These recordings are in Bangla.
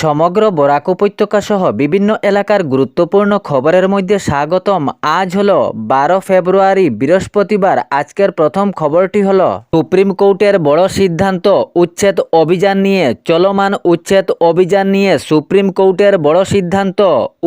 সমগ্র বরাক উপত্যকা সহ বিভিন্ন এলাকার গুরুত্বপূর্ণ খবরের মধ্যে স্বাগতম। আজ হলো 12 ফেব্রুয়ারি বৃহস্পতিবার। আজকের প্রথম খবরটি হলো সুপ্রিম কোর্টের বড় সিদ্ধান্ত, উচ্ছেদ অভিযান নিয়ে। চলমান উচ্ছেদ অভিযান নিয়ে সুপ্রিম কোর্টের বড় সিদ্ধান্ত।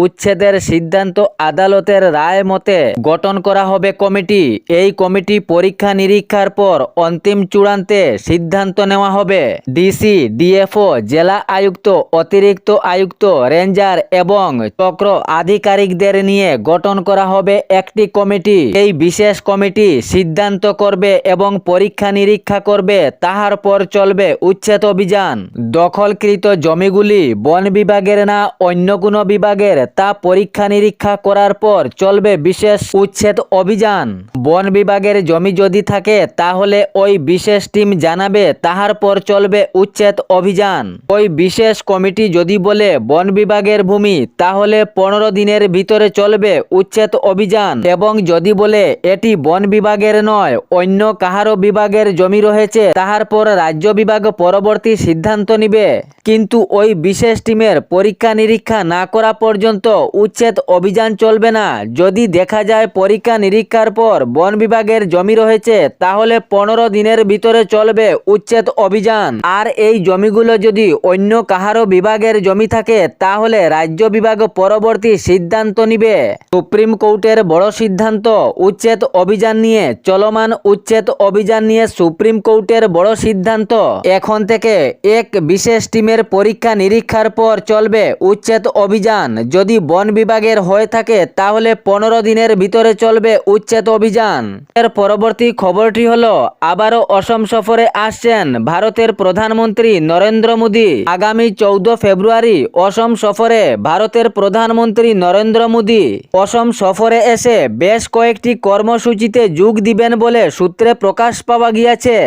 উচ্ছেদের সিদ্ধান্ত আদালতের রায় মতে গঠন করা হবে কমিটি। এই কমিটি পরীক্ষা নিরীক্ষার পর অন্তিম চূড়ান্তে সিদ্ধান্ত নেওয়া হবে। ডিসি, ডিএফও, জেলা আয়ুক্ত, অতিরিক্ত আয়ুক্ত, রেঞ্জার এবং চক্র আধিকারিকদের নিয়ে গঠন করা হবে একটি কমিটি। এই বিশেষ কমিটি সিদ্ধান্ত করবে এবং পরীক্ষা নিরীক্ষা করবে, তাহার পর চলবে উচ্ছেদ অভিযান। দখলকৃত জমিগুলি বন বিভাগের না অন্য কোনো বিভাগের, তা পরীক্ষা নিরীক্ষা করার পর চলবে বিশেষ উচ্ছেদ অভিযান। বন বিভাগের জমি যদি থাকে তাহলে ওই বিশেষ টিম জানাবে, তাহার পর চলবে উচ্ছেদ অভিযান। ওই বিশেষ কমিটি যদি বলে বন বিভাগের ভূমি, তাহলে 15 দিনের ভিতরে চলবে উচ্ছেদ অভিযান। এবং যদি বলে এটি বন বিভাগের নয়, অন্য কাহারো বিভাগের জমি রয়েছে, তাহার পর রাজ্য বিভাগ পরবর্তী সিদ্ধান্ত নিবে। কিন্তু ওই বিশেষ টিমের পরীক্ষা নিরীক্ষা না করা পর্যন্ত উচ্ছেদ অভিযান চলবে না। যদি দেখা যায় পরীক্ষা নিরীক্ষার পর বন বিভাগের জমি রয়েছে, তাহলে 15 দিনের ভিতরে চলবে উচ্ছেদ অভিযান। আর এই জমিগুলো যদি অন্য কাহারো বিভাগের জমি থাকে, তাহলে রাজ্য বিভাগ পরবর্তী সিদ্ধান্ত নিবে। সুপ্রিম কোর্টের বড় সিদ্ধান্ত, উচ্ছেদ অভিযান নিয়ে। চলমান উচ্ছেদ অভিযান নিয়ে সুপ্রিম কোর্টের বড় সিদ্ধান্ত। এখন থেকে এক বিশেষ টিমের পরীক্ষা নিরীক্ষার পর চলবে উচ্ছেদ অভিযান। যদি বন বিভাগের হয়ে থাকে, তাহলে 15 দিনের ভিতরে চলবে উচ্ছেদ অভিযান। এর পরবর্তী খবরটি হলো আবারও অসম সফরে আসছেন ভারতের প্রধানমন্ত্রী নরেন্দ্র মোদী। আগামী 14 ফেব্রুয়ারি অসম সফরে ভারতের প্রধানমন্ত্রী নরেন্দ্র মোদী অসম সফরে এসে বেশ কয়েকটি কর্মসূচিতে যোগ দিবেন বলে সূত্রে প্রকাশ পাওয়া গিয়েছে।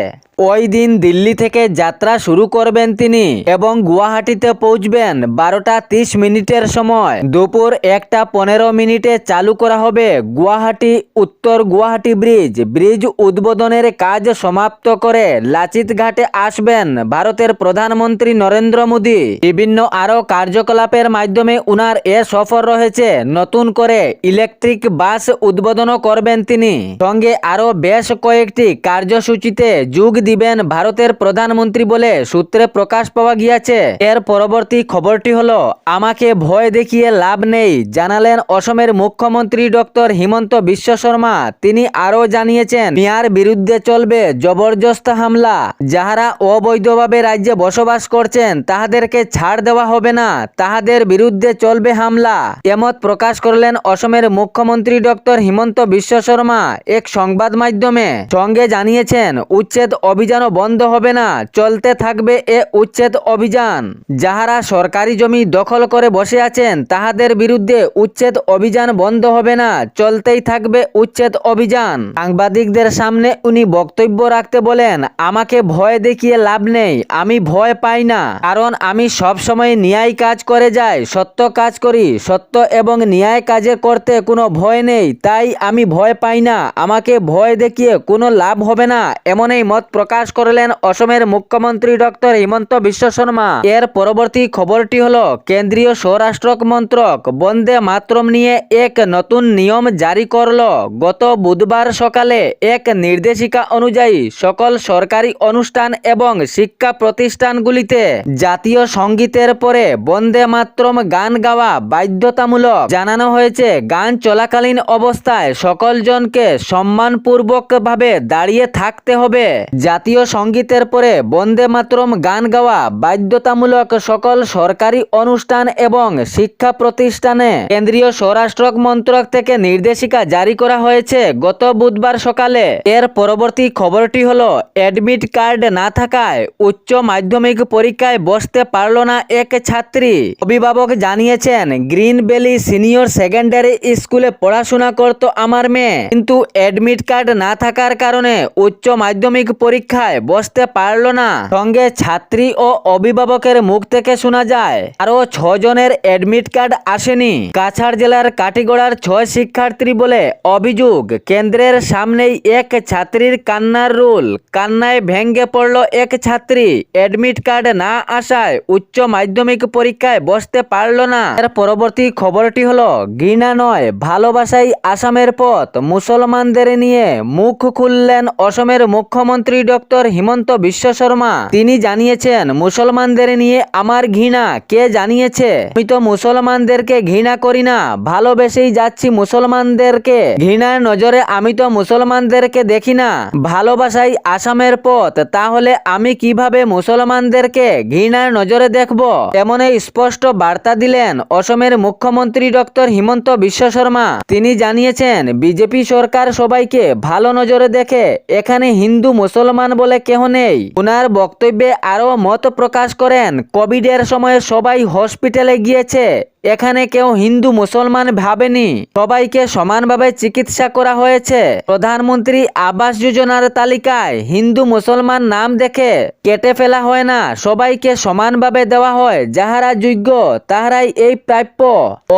ওই দিন দিল্লি থেকে যাত্রা শুরু করবেন তিনি এবং গুয়াহাটিতে পৌঁছবেন 12টা 30 মিনিটের সময়। দুপুর 1টা 15 মিনিটে চালু করা হবে গুয়াহাটি উত্তর গুয়াহাটি ব্রিজ। ব্রিজ উদ্বোধনের কাজ সমাপ্ত করে লাচিত ঘাটে আসবেন ভারতের প্রধানমন্ত্রী নরেন্দ্র মোদী। বিভিন্ন আরও কার্যকলাপের মাধ্যমে উনার এ সফর রয়েছে। নতুন করে ইলেকট্রিক বাস উদ্বোধন করবেন তিনি। সঙ্গে আরও বেশ কয়েকটি কার্যসূচিতে যোগ দিবেন ভারতের প্রধানমন্ত্রী বলে সূত্রে প্রকাশ পাওয়া গিয়েছে। এর পরবর্তী খবরটি হলো আমাকে ভয় দেখিয়ে লাভ নেই, জানালেন অসমের মুখ্যমন্ত্রী ডক্টর হিমন্ত বিশ্ব শর্মা। তিনি আরও জানিয়েছেন মিয়ার বিরুদ্ধে চলবে জবরদস্ত হামলা। যাহারা অবৈধভাবে রাজ্যে বসবাস করছেন তাহাদেরকে ছাড় দেওয়া হবে না, তাহাদের বিরুদ্ধে চলবে হামলা। এমত প্রকাশ করলেন অসমের মুখ্যমন্ত্রী ডক্টর হিমন্ত বিশ্ব শর্মা এক সংবাদ মাধ্যমে। সঙ্গে জানিয়েছেন উচ্ছেদ অভিযানও বন্ধ হবে না, চলতে থাকবে এ উচ্ছেদ অভিযান। যাহারা সরকারি জমি দখল করে বসে আছেন তাহাদের বিরুদ্ধে উচ্ছেদ অভিযান বন্ধ হবে না, চলতেই থাকবে উচ্ছেদ অভিযান। সাংবাদিকদের সামনে উনি বক্তব্য রাখতে বলেন, আমাকে ভয় দেখিয়ে লাভ নেই, আমি ভয় পাই না, কারণ আমি সব সময় ন্যায় কাজ করে যাই, সত্য কাজ করি। সত্য এবং ন্যায় কাজে করতে কোনো ভয় নেই, তাই আমি ভয় পাই না, আমাকে ভয় দেখিয়ে কোনো লাভ হবে না, এমনই মত প্রকাশ করলেন অসমের মুখ্যমন্ত্রী ডক্টর হিমন্ত বিশ্ব শর্মা। এর পরবর্তী খবরটি হলো কেন্দ্রীয় স্বরাষ্ট্র মন্ত্রক বন্দে মাতরম নিয়ে এক নতুন নিয়ম জারি করল। গত বুধবার সকালে এক নির্দেশিকা অনুযায়ী সকল সরকারি অনুষ্ঠান এবং শিক্ষা প্রতিষ্ঠানগুলিতে জাতীয় সঙ্গীতের পরে বন্দে মাতরম গান গাওয়া বাধ্যতামূলক জানানো হয়েছে। গান চলাকালীন অবস্থায় সকল জনকে সম্মানপূর্বক ভাবে দাঁড়িয়ে থাকতে হবে। জাতীয় সঙ্গীতের পরে বন্দে মাতরম গান গাওয়া বাধ্যতামূলক সকল সরকারি অনুষ্ঠান এবং শিক্ষা প্রতিষ্ঠানে। কেন্দ্রীয় স্বরাষ্ট্র মন্ত্রক থেকে নির্দেশিকা জারি করা হয়েছে গত বুধবার সকালে। এর পরবর্তী খবরটি হলো অ্যাডমিট কার্ড না থাকায় উচ্চ মাধ্যমিক পরীক্ষায় বসতে পারল না এক ছাত্রী। অভিভাবক জানিয়েছেন গ্রিন ভ্যালি সিনিয়র সেকেন্ডারি স্কুলে পড়াশোনা করত আমার মেয়ে, কিন্তু অ্যাডমিট কার্ড না থাকার কারণে উচ্চ মাধ্যমিক পরীক্ষা পরীক্ষায় বসতে পারল না। সঙ্গে ছাত্রী ও অভিভাবকের মুখ থেকে শোনা যায় আরো 6 জনের অ্যাডমিট কার্ড আসেনি। কাছাড় জেলার কাটিগড়ার 6 শিক্ষার্থী বলে অভিযোগ। কেন্দ্রের সামনেই এক ছাত্রীর কান্নার রোল। কান্নায় ভেঙে পড়ল এক ছাত্রী। অ্যাডমিট কার্ড না আসায় উচ্চ মাধ্যমিক পরীক্ষায় বসতে পারল না। এর পরবর্তী খবরটি হলো ঘৃণা নয় ভালোবাসাই আসামের পথ। মুসলমানদের নিয়ে মুখ খুললেন অসমের মুখ্যমন্ত্রী ডক্টর হিমন্ত বিশ্ব শর্মা। তিনি জানিয়েছেন, মুসলমানদের নিয়ে আমার ঘৃণা কে জানিয়েছে? আমি তো মুসলমানদেরকে ঘৃণা করি না, ভালোবেসেই যাচ্ছি মুসলমানদেরকে। ঘৃণার নজরে আমি তো মুসলমানদেরকে দেখি না, ভালোবাসাই আসামের পথ। তাহলে আমি কিভাবে মুসলমানদেরকে ঘৃণার নজরে দেখব? এমনই স্পষ্ট বার্তা দিলেন অসমের মুখ্যমন্ত্রী ডক্টর হিমন্ত বিশ্ব শর্মা। তিনি জানিয়েছেন, বিজেপি সরকার সবাইকে ভালো নজরে দেখে, এখানে হিন্দু মুসলমান বলে কেহ নেই। উনার বক্তব্যে আরো মত প্রকাশ করেন, কোভিডের সময় সবাই হসপিটালে গিয়েছে, এখানে কেউ হিন্দু মুসলমান ভাবেনি, সবাইকে সমানভাবে চিকিৎসা করা হয়েছে। প্রধানমন্ত্রী আবাস যোজনার তালিকায় হিন্দু মুসলমান নাম দেখে কেটে ফেলা হয় না, সবাইকে সমানভাবে দেওয়া হয়। যাহারা যোগ্য তাহারাই এই প্রাপ্য।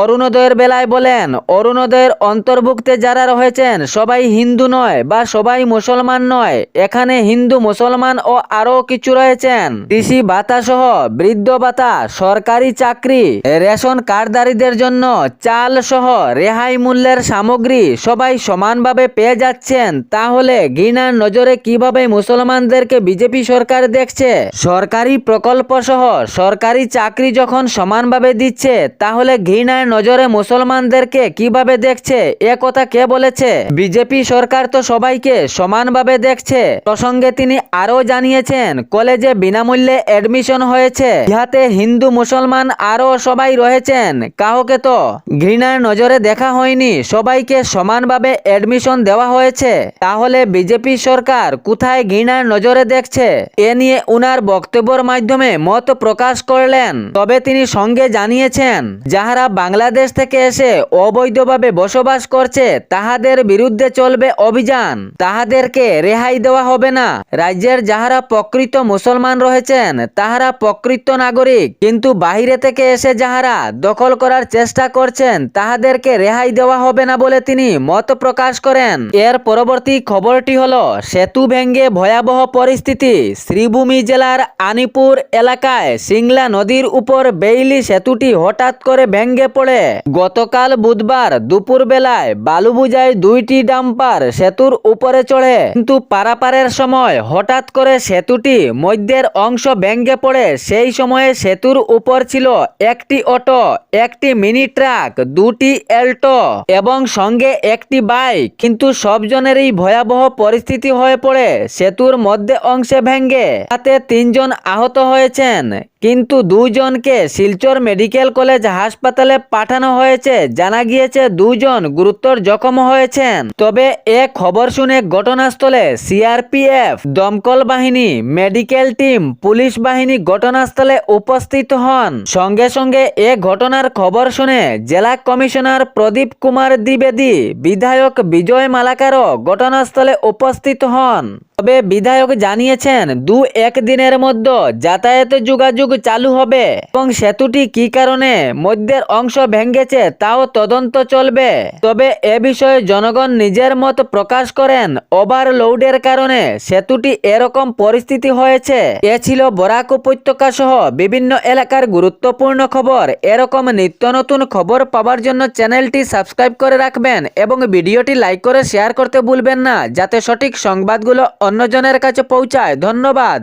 অরুণোদয়ের বেলায় বলেন, অরুণোদয়ের অন্তর্ভুক্তে যারা রয়েছেন সবাই হিন্দু নয় বা সবাই মুসলমান নয়, এখানে হিন্দু মুসলমান ও আরো কিছু রয়েছেন। কৃষি ভাতা সহ বৃদ্ধ ভাতা, সরকারি চাকরি, রেশন কার্ডধারীদের জন্য চাল সহ রেহাই মূল্যের সামগ্রী সবাই সমানভাবে পেয়ে যাচ্ছেন। তাহলে ঘৃণার নজরে কিভাবে মুসলমানদেরকে বিজেপি সরকার দেখছে? সরকারি প্রকল্প সহ সরকারি চাকরি যখন সমানভাবে দিচ্ছে, তাহলে ঘৃণার নজরে মুসলমানদেরকে কিভাবে দেখছে? এ কথা কে বলেছে? বিজেপি সরকার তো সবাইকে সমানভাবে দেখছে। প্রসঙ্গে তিনি আরো জানিয়েছেন, কলেজে বিনামূল্যে অ্যাডমিশন হয়েছে, ইহাতে হিন্দু মুসলমান আরো সবাই রয়েছেন, কাউকে তো ঘৃণার নজরে দেখা হয়নি, সবাইকে সমানভাবে অ্যাডমিশন দেওয়া হয়েছে। তাহলে বিজেপি সরকার কোথায় ঘৃণার নজরে দেখছে? এ নিয়ে উনার বক্তব্যের মাধ্যমে মত প্রকাশ করলেন। তবে তিনি সঙ্গে জানিয়েছেন, যাহারা বাংলাদেশ থেকে এসে অবৈধভাবে বসবাস করছে তাহাদের বিরুদ্ধে চলবে অভিযান, তাহাদেরকে রেহাই দেওয়া হবে না। রাজ্যের যাহারা প্রকৃত মুসলমান রয়েছেন তাহারা প্রকৃত নাগরিক, কিন্তু বাহিরে থেকে এসে যাহারা দখল করার চেষ্টা করছেন তাহাদেরকে রেহাই দেওয়া হবে না বলে তিনি মত প্রকাশ করেন। এর পরবর্তী খবরটি হলো, সেতু ভেঙে ভয়াবহ পরিস্থিতি। শ্রীভূমি জেলার আনিপুর এলাকায় সিংলা নদীর উপর বেইলি সেতুটি হঠাৎ করে ভেঙে পড়ে গতকাল বুধবার দুপুর বেলায় বালু বোঝাই 2টি ডাম্পার সেতুর উপরে চড়ে, কিন্তু পারাপারের সময় হঠাৎ করে সেতুটি মধ্যের অংশ ভেঙে পড়ে। সেই সময়ে সেতুর উপর ছিল একটি অটো, একটি মিনি ট্রাক, 2টি অ্যাল্টো এবং সঙ্গে একটি বাইক, কিন্তু সবজনেরই ভয়াবহ পরিস্থিতি হয়ে পড়ে সেতুর মধ্যে অংশে ভেঙে। তাতে 3 জন আহত হয়েছেন, কিন্তু 2 জনকে শিলচর মেডিকেল কলেজ হাসপাতালে পাঠানো হয়েছে। জানা গিয়েছে 2 জন গুরুতর জখম হয়েছেন। তবে এ খবর শুনে ঘটনাস্থলে সিআরপিএফ, দমকল বাহিনী, মেডিকেল টিম, পুলিশ বাহিনী ঘটনাস্থলে উপস্থিত হন। সঙ্গে সঙ্গে এ ঘটনার খবর শুনে জেলা কমিশনার প্রদীপ কুমার দ্বিবেদী, বিধায়ক বিজয় মালাকারও ঘটনাস্থলে উপস্থিত হন। তবে বিধায়ক জানিয়েছেন 2-1 দিনের মধ্যে যাতায়াত যোগাযোগ চালু হবে এবং সেতুটি কি কারণে মধ্যের অংশ ভেঙেছে তাও তদন্ত চলবে। তবে এ বিষয়ে জনগণ নিজের মত প্রকাশ করেন, ওভারলোডের কারণে সেতুটি এরকম পরিস্থিতি হয়েছে। এ ছিল বরাক উপত্যকা সহ বিভিন্ন এলাকার গুরুত্বপূর্ণ খবর। এরকম নিত্য নতুন খবর পাওয়ার জন্য চ্যানেলটি সাবস্ক্রাইব করে রাখবেন এবং ভিডিওটি লাইক করে শেয়ার করতে ভুলবেন না, যাতে সঠিক সংবাদগুলো অন্যজনের কাছে পৌঁছায়। ধন্যবাদ।